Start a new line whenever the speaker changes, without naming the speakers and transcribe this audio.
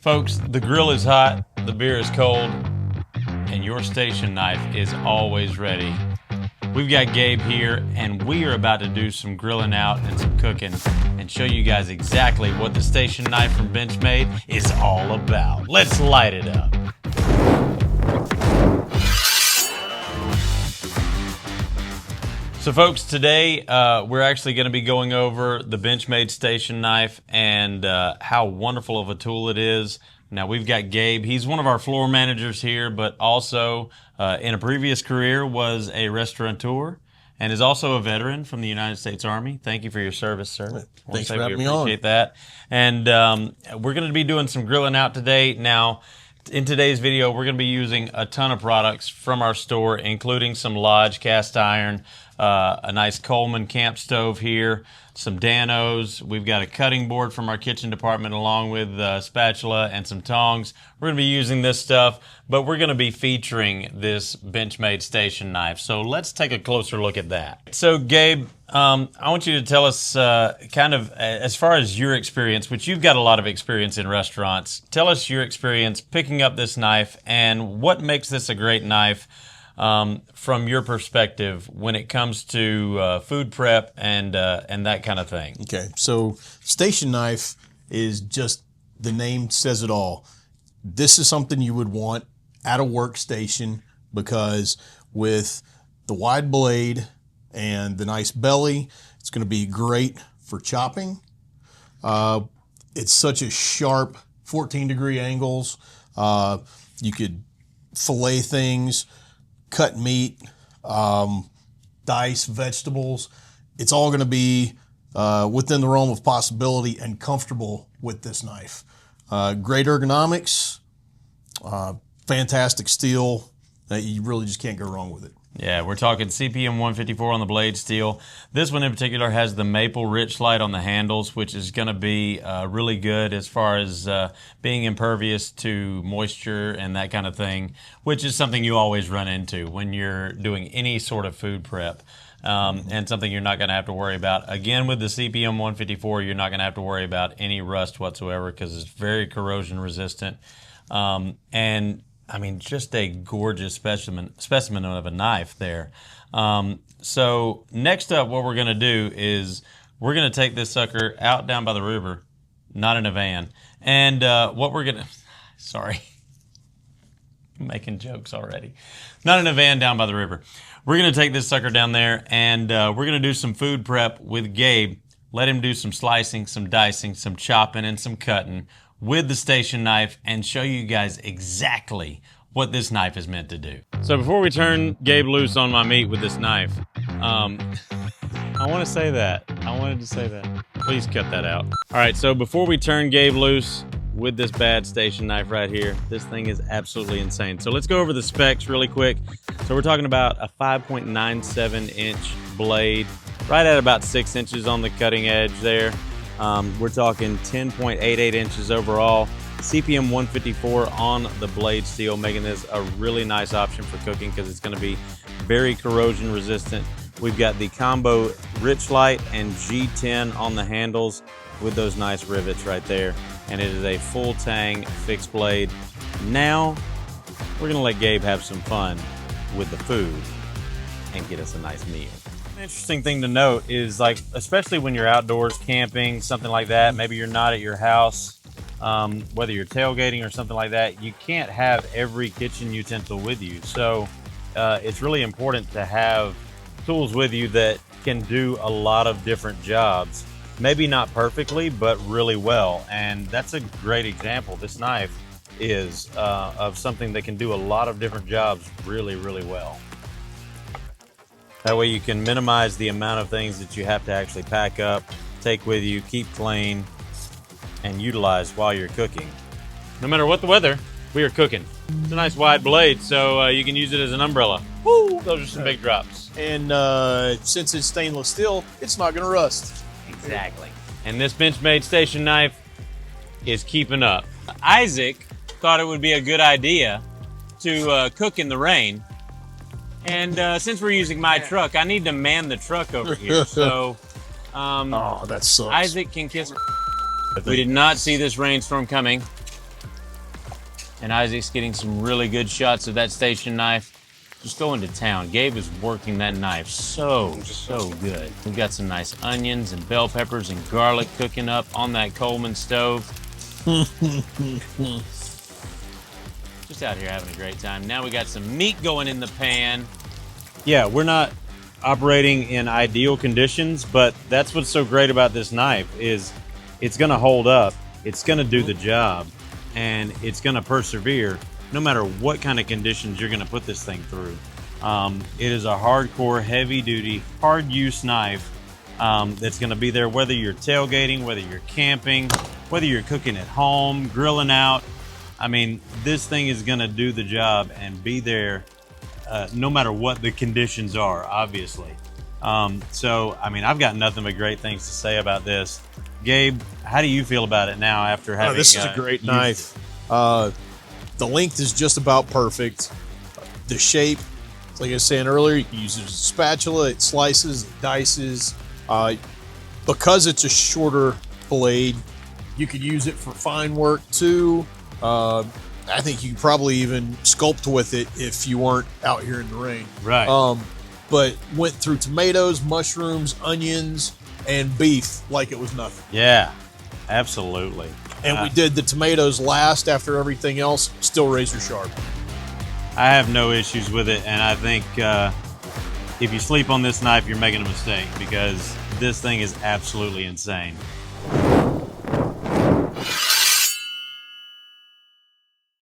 Folks, the grill is hot, the beer is cold, and your station knife is always ready. We've got Gabe here, and we are about to do some grilling out and some cooking and show you guys exactly what the station knife from Benchmade is all about. Let's light it up. So folks, today we're actually going to be going over the Benchmade Station Knife and how wonderful of a tool it is. Now we've got Gabe. He's one of our floor managers here, but also in a previous career was a restaurateur and is also a veteran from the United States Army. Thank you for your service, sir.
Thanks for having me on.
We appreciate that. And we're going to be doing some grilling out today. Now, in today's video, we're going to be using a ton of products from our store, including some Lodge cast iron, a nice Coleman camp stove here, some Danos. We've got a cutting board from our kitchen department along with a spatula and some tongs. We're going to be using this stuff, but we're going to be featuring this Benchmade Station Knife. So let's take a closer look at that. So Gabe, I want you to tell us kind of as far as your experience, which you've got a lot of experience in restaurants. Tell us your experience picking up this knife and what makes this a great knife from your perspective when it comes to food prep and that kind of thing.
Okay, so station knife is just, the name says it all. This is something you would want at a workstation because with the wide blade and the nice belly, it's going to be great for chopping. It's such a sharp 14-degree angles. You could fillet things, cut meat, dice vegetables. It's all going to be within the realm of possibility and comfortable with this knife. Great ergonomics, fantastic steel. You really just can't go wrong with it.
Yeah, we're talking CPM 154 on the blade steel. This one in particular has the maple rich light on the handles, which is going to be really good as far as being impervious to moisture and that kind of thing, which is something you always run into when you're doing any sort of food prep. And something you're not going to have to worry about. Again, with the CPM 154, you're not going to have to worry about any rust whatsoever because it's very corrosion resistant. And I mean, just a gorgeous specimen of a knife there. So next up, what we're going to do is we're going to take this sucker out down by the river, not in a van. And what we're going to, sorry, I'm making jokes already. Not in a van down by the river. We're going to take this sucker down there and we're going to do some food prep with Gabe. Let him do some slicing, some dicing, some chopping, and some cutting with the station knife and show you guys exactly what this knife is meant to do. So before we turn Gabe loose on my meat with this knife, I want to say that. I wanted to say that. Please cut that out. All right, so before we turn Gabe loose with this bad station knife right here, this thing is absolutely insane. So let's go over the specs really quick. So we're talking about a 5.97 inch blade, right at about 6 inches on the cutting edge there. We're talking 10.88 inches overall. CPM 154 on the blade steel, making this a really nice option for cooking because it's going to be very corrosion resistant. We've got the combo rich light and G10 on the handles with those nice rivets right there. And it is a full tang fixed blade. Now we're going to let Gabe have some fun with the food and get us a nice meal. An interesting thing to note is, like, especially when you're outdoors camping, something like that, maybe you're not at your house, whether you're tailgating or something like that, you can't have every kitchen utensil with you. So it's really important to have tools with you that can do a lot of different jobs. Maybe not perfectly, but really well. And that's a great example. This knife is of something that can do a lot of different jobs really, really well. That way you can minimize the amount of things that you have to actually pack up, take with you, keep clean, and utilize while you're cooking. No matter what the weather, we are cooking. It's a nice wide blade, so you can use it as an umbrella. Woo! Those are some big drops.
And since it's stainless steel, it's not going to rust.
Exactly. And this Benchmade Station Knife is keeping up. Isaac thought it would be a good idea to cook in the rain. And since we're using my truck, I need to man the truck over here. So,
oh, that sucks.
Isaac can kiss. We did not see this rainstorm coming. And Isaac's getting some really good shots of that station knife. Just going to town. Gabe is working that knife so good. We've got some nice onions and bell peppers and garlic cooking up on that Coleman stove. Just out here having a great time. Now we got some meat going in the pan. Yeah, we're not operating in ideal conditions, but that's what's so great about this knife is it's gonna hold up, it's gonna do the job, and it's gonna persevere no matter what kind of conditions you're gonna put this thing through. It is a hardcore, heavy-duty, hard-use knife that's gonna be there whether you're tailgating, whether you're camping, whether you're cooking at home, grilling out. I mean, this thing is gonna do the job and be there no matter what the conditions are, obviously. So, I mean, I've got nothing but great things to say about this. Gabe, how do you feel about it now after having
this is a great knife. The length is just about perfect. The shape, like I was saying earlier, you can use it as a spatula. It slices, it dices. Because it's a shorter blade, you could use it for fine work too. I think you could probably even sculpt with it if you weren't out here in the rain.
Right.
But went through tomatoes, mushrooms, onions, and beef like it was nothing.
Yeah, absolutely.
And we did the tomatoes last after everything else, still razor sharp.
I have no issues with it, and I think if you sleep on this knife, you're making a mistake because this thing is absolutely insane.